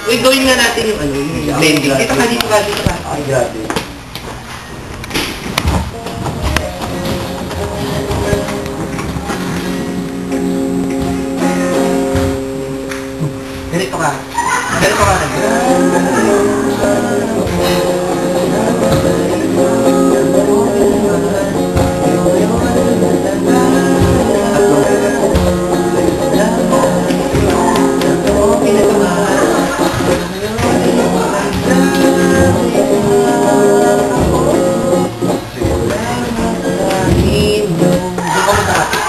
Uy, gawin nga natin yung ano, yung blending. Dito ka, dito ka, dito ka. Ay, grabe. Ganito ka. Ganito ka.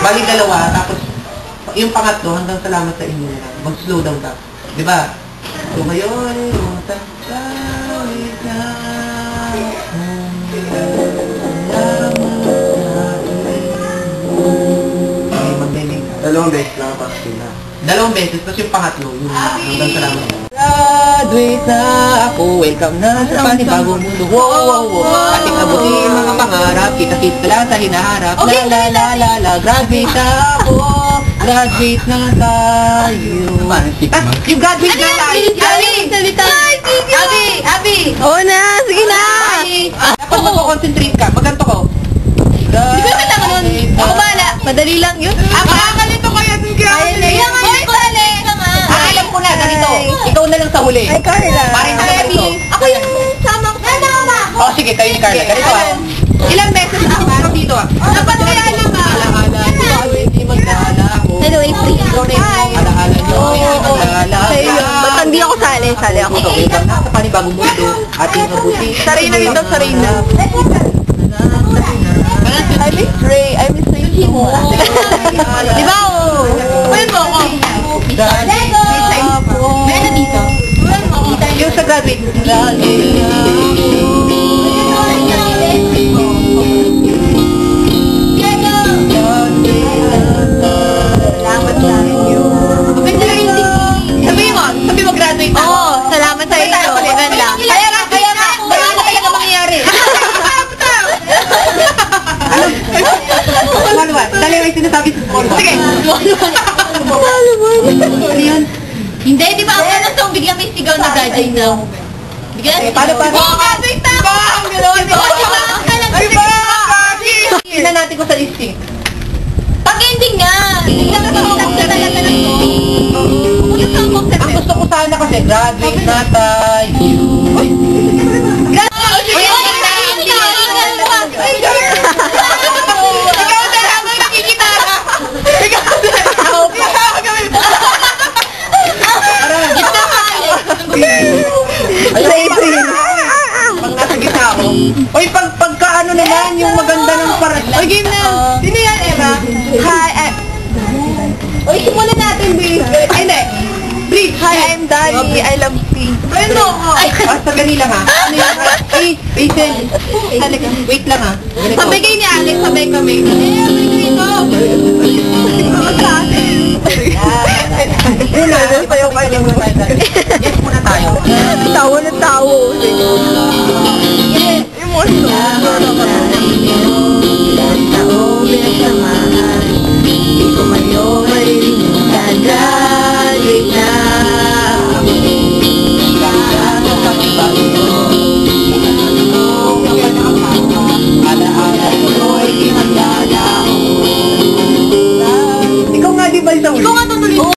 Bali dalawa, tapos yung pangatlo hanggang salamat sa inyo na mag-slow down ka. Di ba? So ngayon, mag-bending ka. Dalawang beses lang ang paksina. Dalawang beses, tapos yung pangatlo, yung hanggang salamat. Graduate na ako, welcome na sa panibagong mundo. Wow, wow, wow. Ating abutin mga pangarap, kita-kita lang sa hinaharap. La la la la la, graduate na ako, graduate na tayo. Yung graduate na tayo. Abi! Oo na, sige na! Dapat mag-concentrate ka, maganto ko. Di ba kailangan nun? Ako bala, madali lang yun. Ganito kaya yung graduate. Alam ko na, ganito. Ikaw na lang sa huli. Ay, Carla. Parin na ganito. Ako yung sama ko. Oh, sige, kayo ni Carla. Ganito Ilang beses ako dito Dapat may alam Alaala nyo, hindi magdala ako. Hello, April. Alaala nyo, hindi magdala ako. Ba't hindi ako sali? Sali ako. Welcome na sa panibagong mundo. Ating abuti. Sarina yun daw, Sarina. I miss Ray. I miss Ray so much. Di ba? Kunin mo ako. Meron na dito. Yung sa graduate. Salamat sa inyo. Sabi mo graduate na. Oo, salamat sa inyo. Maganda. Kaya nga. Wala talaga mangyayari. Ano ba? Dali may sinasabi sa school. Sige. Ano yun? Hindi, di ba ako na biglang may sigaw na graduate na. Biglang Paano? graduate na ako! Ay ba? Tingnan natin ko sa listing. Pag-ending nga! Biglang nakakita talaga ng Ang gusto ko sana kasi graduate na tayo. Uy, pagka ano naman, yung maganda ng parang... Uy, game na! Sino yan, Eva? Hi, Uy, simulan natin, Bri. Ay, hindi. Bri, hi, I'm Daddy. I love pink. Friend mo ako. Basta ganila ha. Ano yan? Ay, Rachel. Wait lang ha. Sabay kayo ni Alex, sabay kami. Una, tayo kayo ng yes muna tayo. Tawa na tawa. Yes. Emotion.